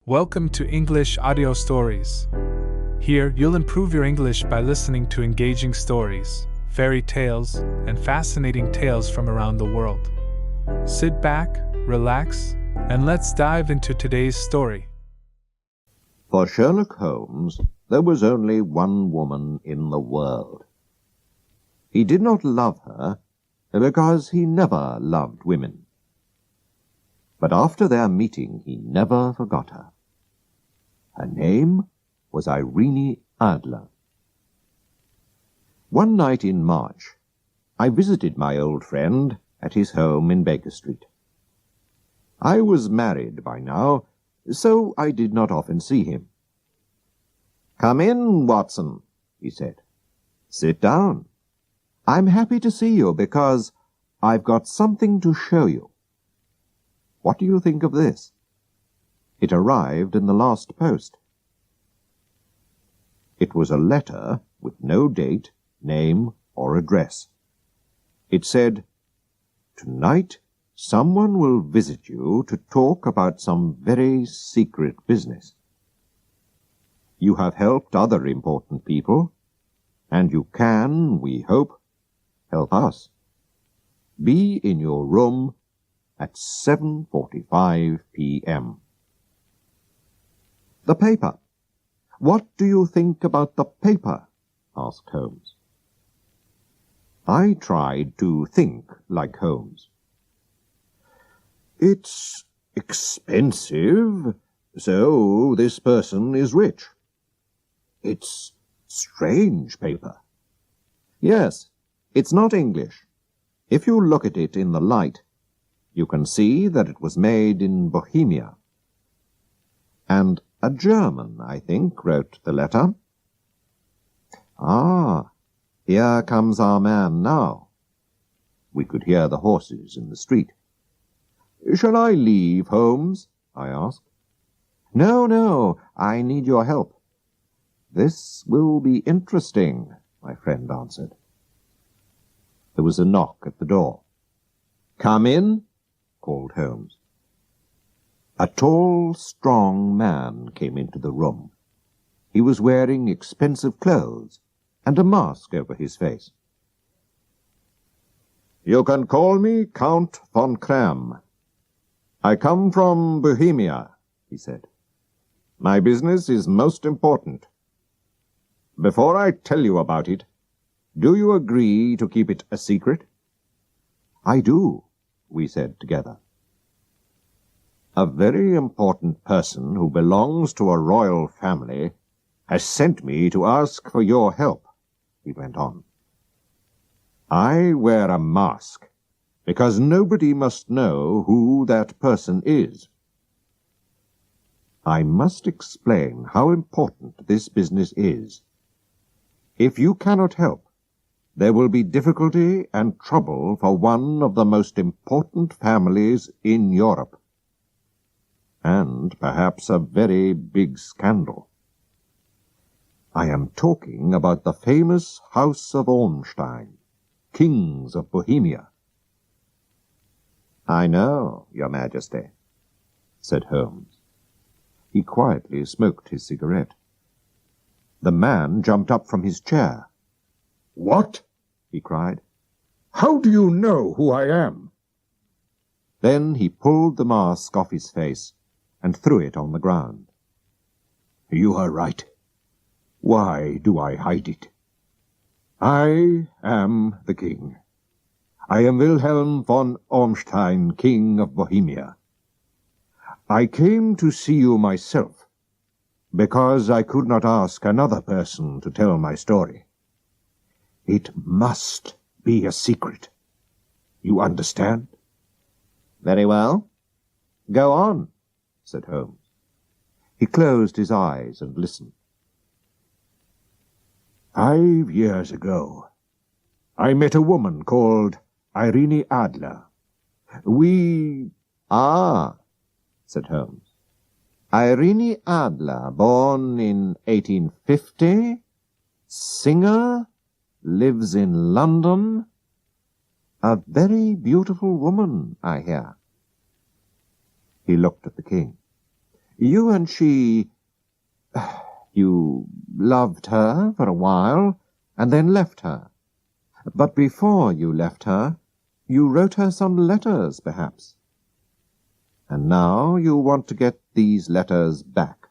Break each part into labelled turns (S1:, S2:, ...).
S1: Welcome to English Audio Stories. Here, you'll improve your English by listening to engaging stories, fairy tales, and fascinating tales from around the world. Sit back, relax, and let's dive into today's story.
S2: For Sherlock Holmes, there was only one woman in the world. He did not love her because he never loved women. But after their meeting, he never forgot her. Her name was Irene Adler. One night in March, I visited my old friend at his home in Baker Street. I was married by now, so I did not often see him. "Come in, Watson," he said. "Sit down. I'm happy to see you because I've got something to show you. What do you think of this? It arrived in the last post." It was a letter with no date, name, or address. It said, "Tonight someone will visit you to talk about some very secret business. You have helped other important people, and you can, we hope, help us. Be in your room at 7:45 p.m. "The paper. What do you think about the paper?" asked Holmes. I tried to think like Holmes. "It's expensive, so this person is rich. It's strange paper. Yes, it's not English. If you look at it in the light, you can see that it was made in Bohemia. And a German, I think, wrote the letter. Ah, here comes our man now." We could hear the horses in the street. "Shall I leave, Holmes?" I asked. No, I need your help." "This will be interesting," my friend answered. There was a knock at the door. "Come in," called Holmes. A tall, strong man came into the room. He was wearing expensive clothes and a mask over his face. "You can call me Count von Kram. I come from Bohemia," he said. "My business is most important. Before I tell you about it, do you agree to keep it a secret?" "I do," we said together. "A very important person who belongs to a royal family has sent me to ask for your help," he went on. "I wear a mask because nobody must know who that person is. I must explain how important this business is. If you cannot help, there will be difficulty and trouble for one of the most important families in Europe. And perhaps a very big scandal. I am talking about the famous House of Ormstein, kings of Bohemia." "I know, Your Majesty," said Holmes. He quietly smoked his cigarette. The man jumped up from his chair. "What?" he cried. "How do you know who I am?" Then he pulled the mask off his face and threw it on the ground. "You are right. Why do I hide it? I am the king. I am Wilhelm von Ormstein, king of Bohemia. I came to see you myself, because I could not ask another person to tell my story. It must be a secret. You understand?" "Very well. Go on," said Holmes. He closed his eyes and listened. 5 years ago, I met a woman called Irene Adler. We... "Ah," said Holmes. "Irene Adler, born in 1850, singer, lives in London. A very beautiful woman, I hear." He looked at the king. You and she... You loved her for a while, and then left her. But before you left her, you wrote her some letters, perhaps. And now you want to get these letters back.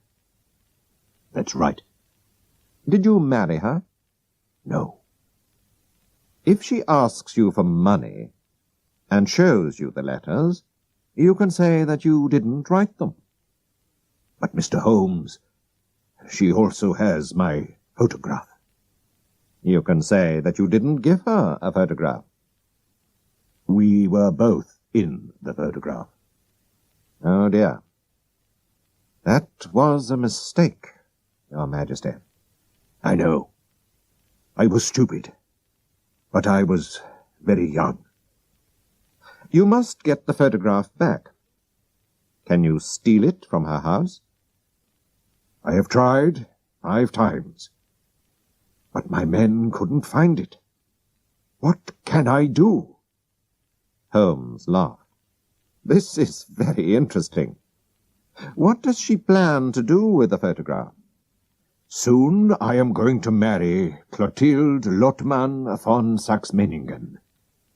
S2: That's right. Did you marry her? No. If she asks you for money and shows you the letters, you can say that you didn't write them. But, Mr. Holmes, she also has my photograph. You can say that you didn't give her a photograph. We were both in the photograph. Oh, dear. That was a mistake, Your Majesty. I know. I was stupid. But I was very young. You must get the photograph back. Can you steal it from her house? I have tried 5 times. But my men couldn't find it. What can I do? Holmes laughed. This is very interesting. What does she plan to do with the photograph? Soon I am going to marry Clotilde Lottmann von Saxe-Meiningen,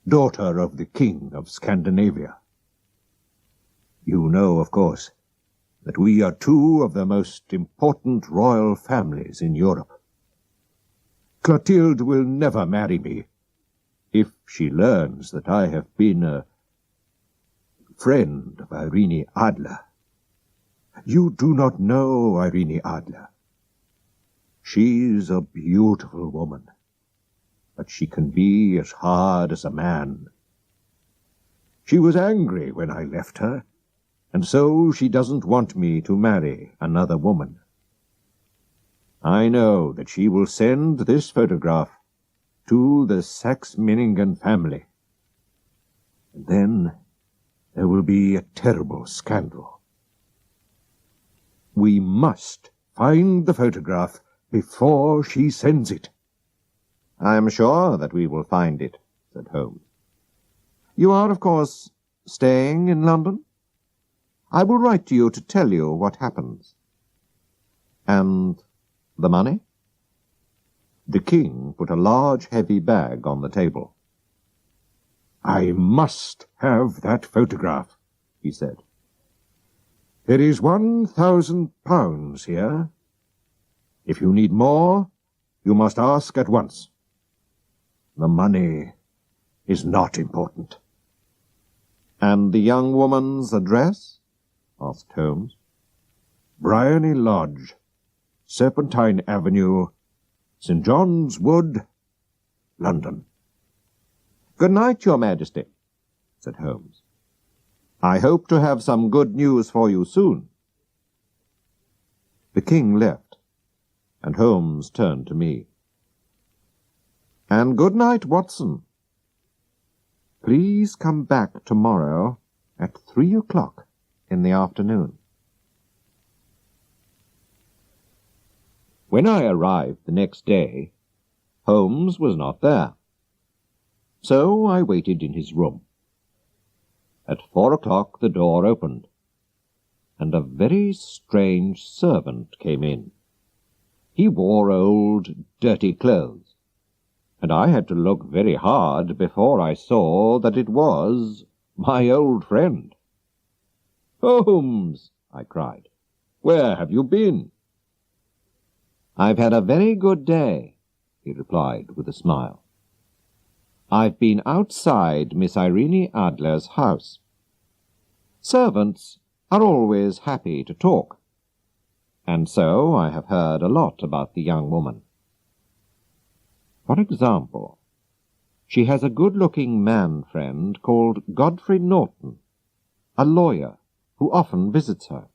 S2: daughter of the King of Scandinavia. You know, of course, that we are 2 of the most important royal families in Europe. Clotilde will never marry me if she learns that I have been a friend of Irene Adler. You do not know Irene Adler. She's a beautiful woman, but she can be as hard as a man. She was angry when I left her, and so she doesn't want me to marry another woman. I know that she will send this photograph to the Saxe-Meiningen family. And then there will be a terrible scandal. We must find the photograph before she sends it. I am sure that we will find it, said Holmes. You are, of course, staying in London? I will write to you to tell you what happens. And the money? The king put a large, heavy bag on the table. I must have that photograph, he said. There is £1,000 here. If you need more, you must ask at once. The money is not important. And the young woman's address? Asked Holmes. Bryony Lodge, Serpentine Avenue, St. John's Wood, London. Good night, Your Majesty, said Holmes. I hope to have some good news for you soon. The king left, and Holmes turned to me. And good night, Watson. Please come back tomorrow at 3 o'clock in the afternoon. When I arrived the next day, Holmes was not there. So I waited in his room. At 4 o'clock the door opened, and a very strange servant came in. He wore old, dirty clothes, and I had to look very hard before I saw that it was my old friend. Holmes, I cried, where have you been? I've had a very good day, he replied with a smile. I've been outside Miss Irene Adler's house. Servants are always happy to talk, and so I have heard a lot about the young woman. For example, she has a good-looking man friend called Godfrey Norton, a lawyer who often visits her.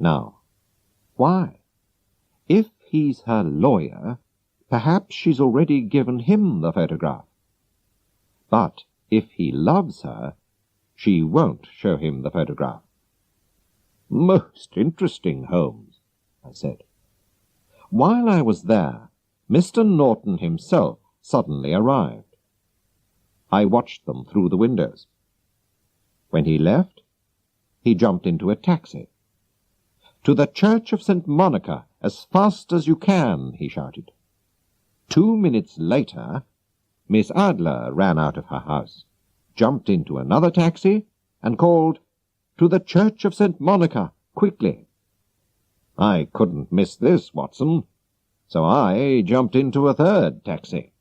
S2: Now, why? If he's her lawyer, perhaps she's already given him the photograph. But if he loves her, she won't show him the photograph. Most interesting, Holmes, I said. While I was there, Mr. Norton himself suddenly arrived. I watched them through the windows. When he left, he jumped into a taxi, "To the Church of St. Monica, as fast as you can," he shouted. 2 minutes later, Miss Adler ran out of her house, jumped into another taxi, and called, "To the Church of St. Monica, quickly." I couldn't miss this, Watson, so I jumped into a third taxi.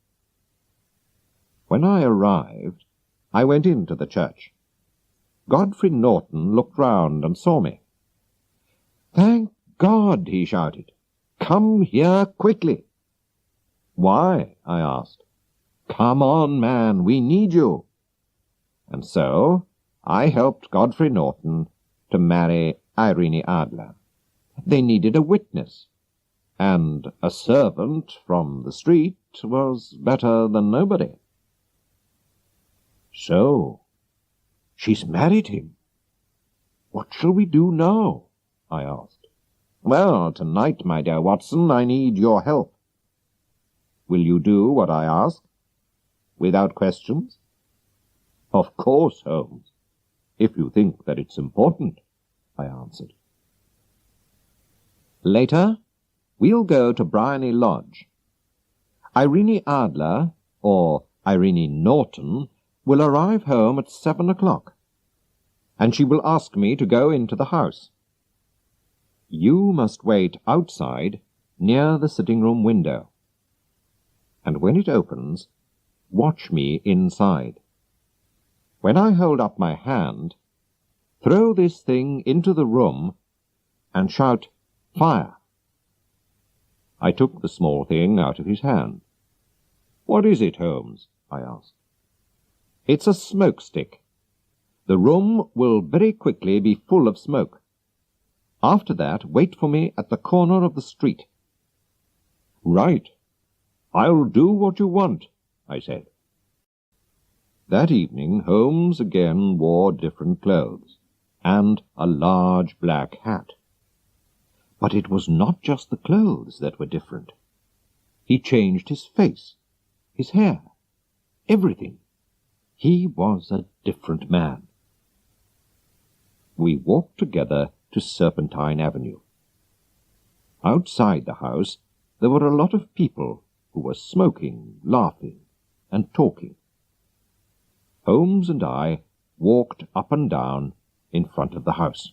S2: When I arrived, I went into the church. Godfrey Norton looked round and saw me. "Thank God," he shouted. "Come here quickly." "Why?" I asked. "Come on, man, we need you." And so I helped Godfrey Norton to marry Irene Adler. They needed a witness, and a servant from the street was better than nobody. "So, she's married him. What shall we do now?" I asked. "Well, tonight, my dear Watson, I need your help." "Will you do what I ask? Without questions?" "Of course, Holmes, if you think that it's important," I answered. Later, we'll go to Bryony Lodge. Irene Adler, or Irene Norton, will arrive home at 7 o'clock, and she will ask me to go into the house. You must wait outside near the sitting-room window, and when it opens, watch me inside. When I hold up my hand, throw this thing into the room and shout, "Fire!" I took the small thing out of his hand. "What is it, Holmes?" I asked. "It's a smoke stick. The room will very quickly be full of smoke. After that, wait for me at the corner of the street." "Right. I'll do what you want," I said. That evening Holmes again wore different clothes, and a large black hat. But it was not just the clothes that were different. He changed his face, his hair, everything. He was a different man. We walked together to Serpentine Avenue. Outside the house there were a lot of people who were smoking, laughing, and talking. Holmes and I walked up and down in front of the house.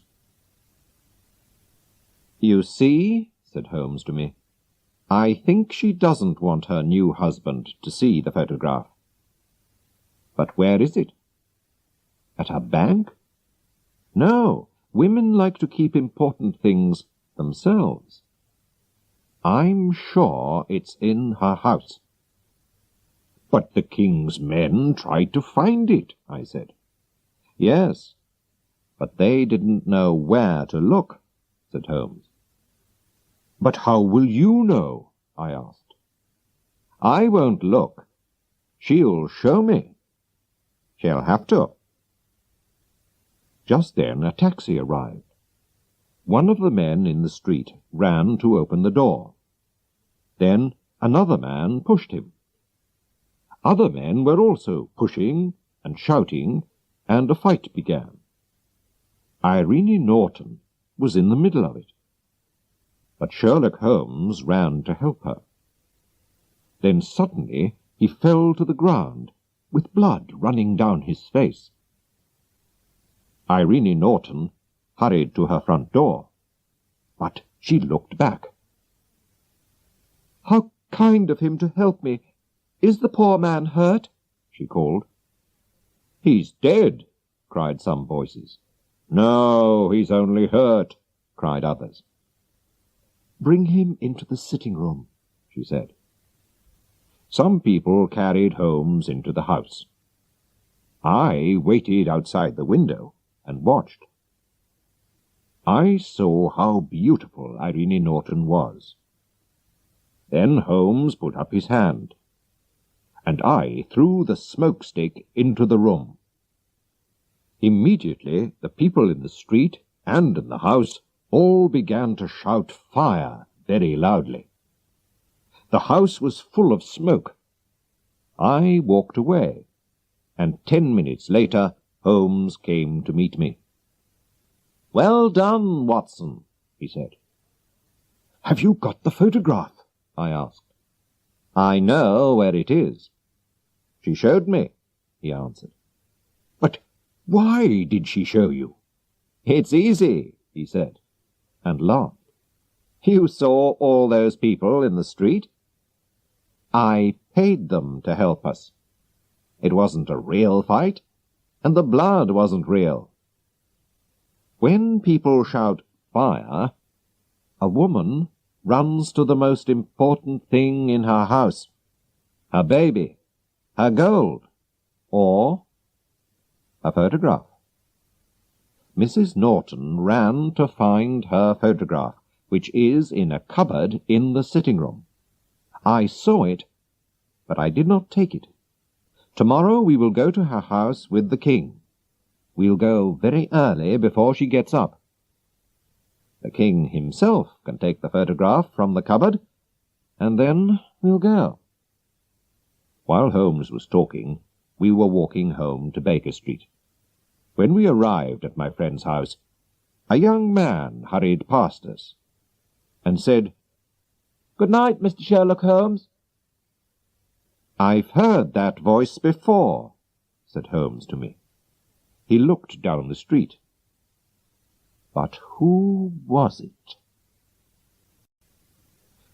S2: "You see," said Holmes to me, "I think she doesn't want her new husband to see the photograph." "But where is it?" "At her bank?" "No, women like to keep important things themselves. I'm sure it's in her house." "But the king's men tried to find it," I said. "Yes, but they didn't know where to look," said Holmes. "But how will you know?" I asked. "I won't look. She'll show me." "She'll have to." Just then a taxi arrived. One of the men in the street ran to open the door. Then another man pushed him. Other men were also pushing and shouting, and a fight began. Irene Norton was in the middle of it. But Sherlock Holmes ran to help her. Then suddenly he fell to the ground, with blood running down his face. Irene Norton hurried to her front door, but she looked back. "How kind of him to help me! Is the poor man hurt?" she called. "He's dead," cried some voices. "No, he's only hurt," cried others. "Bring him into the sitting-room," she said. Some people carried Holmes into the house. I waited outside the window and watched. I saw how beautiful Irene Norton was. Then Holmes put up his hand, and I threw the smoke stick into the room. Immediately the people in the street and in the house all began to shout "Fire!" very loudly. The house was full of smoke. I walked away, and 10 minutes later Holmes came to meet me. "Well done, Watson," he said. "Have you got the photograph?" I asked. "I know where it is." "She showed me," he answered. "But why did she show you?" "It's easy," he said, and laughed. "You saw all those people in the street? I paid them to help us. It wasn't a real fight, and the blood wasn't real. When people shout fire, a woman runs to the most important thing in her house, her baby, her gold, or a photograph. Mrs. Norton ran to find her photograph, which is in a cupboard in the sitting room. I saw it, but I did not take it. Tomorrow we will go to her house with the king. We'll go very early before she gets up. The king himself can take the photograph from the cupboard, and then we'll go." While Holmes was talking, we were walking home to Baker Street. When we arrived at my friend's house, a young man hurried past us and said, "Good night, Mr. Sherlock Holmes." "I've heard that voice before," said Holmes to me. He looked down the street. But who was it?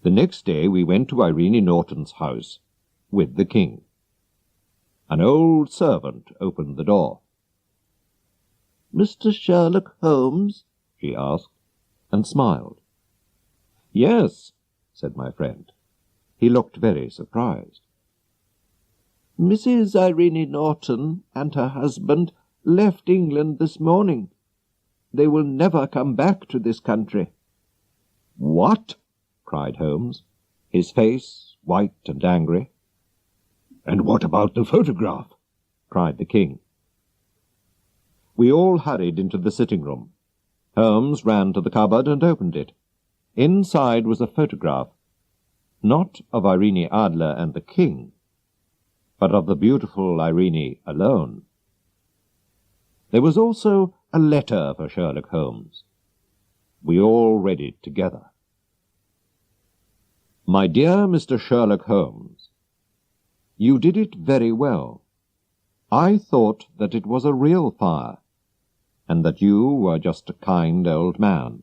S2: The next day we went to Irene Norton's house with the king. An old servant opened the door. "Mr. Sherlock Holmes?" she asked, and smiled. "Yes," said my friend. He looked very surprised. "Mrs. Irene Norton and her husband left England this morning. They will never come back to this country." "What?" cried Holmes, his face white and angry. "And what about the photograph?" cried the king. We all hurried into the sitting-room. Holmes ran to the cupboard and opened it. Inside was a photograph, not of Irene Adler and the king, but of the beautiful Irene alone. There was also a letter for Sherlock Holmes. We all read it together. "My dear Mr. Sherlock Holmes, you did it very well. I thought that it was a real fire, and that you were just a kind old man.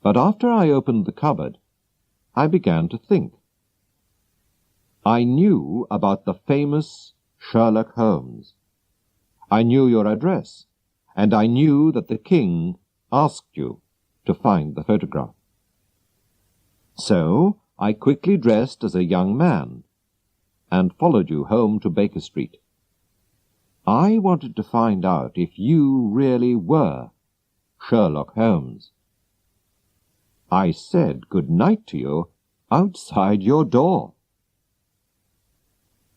S2: But after I opened the cupboard, I began to think. I knew about the famous Sherlock Holmes. I knew your address, and I knew that the king asked you to find the photograph. So I quickly dressed as a young man and followed you home to Baker Street. I wanted to find out if you really were Sherlock Holmes. I said good night to you outside your door.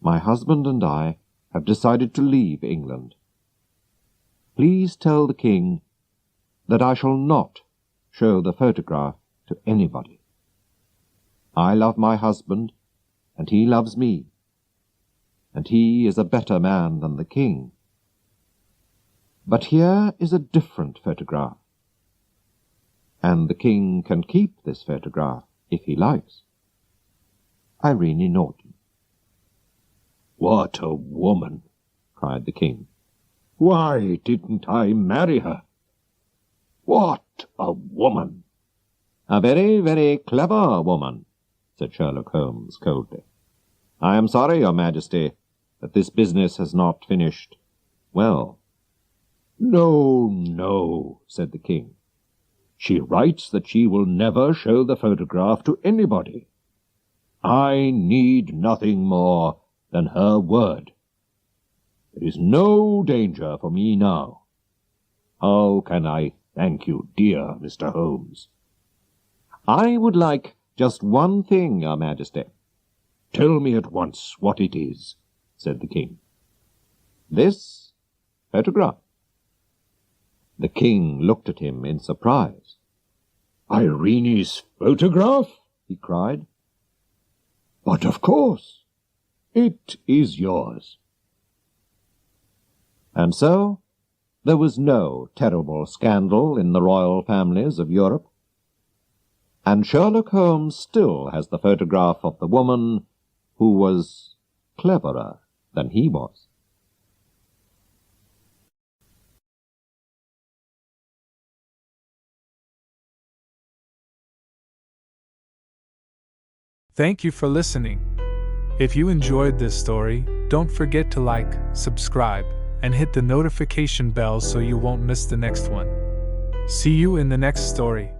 S2: My husband and I have decided to leave England. Please tell the king that I shall not show the photograph to anybody. I love my husband, and he loves me, and he is a better man than the king. But here is a different photograph, and the king can keep this photograph if he likes. Irene Norton." "What a woman!" cried the king. "Why didn't I marry her? What a woman!" "A very, very clever woman," said Sherlock Holmes coldly. "I am sorry, Your Majesty, that this business has not finished well." "No, no," said the king. "She writes that she will never show the photograph to anybody. I need nothing more than her word. There is no danger for me now. How can I thank you, dear Mr. Holmes?" "I would like just one thing, Your Majesty." "Tell me at once what it is," said the king. "This photograph." The king looked at him in surprise. "Irene's photograph?" he cried. "But of course, it is yours." And so There was no terrible scandal in the royal families of Europe, and Sherlock Holmes still has the photograph of the woman who was cleverer than he was.
S1: Thank you for listening. If you enjoyed this story, don't forget to like, subscribe, and hit the notification bell so you won't miss the next one. See you in the next story.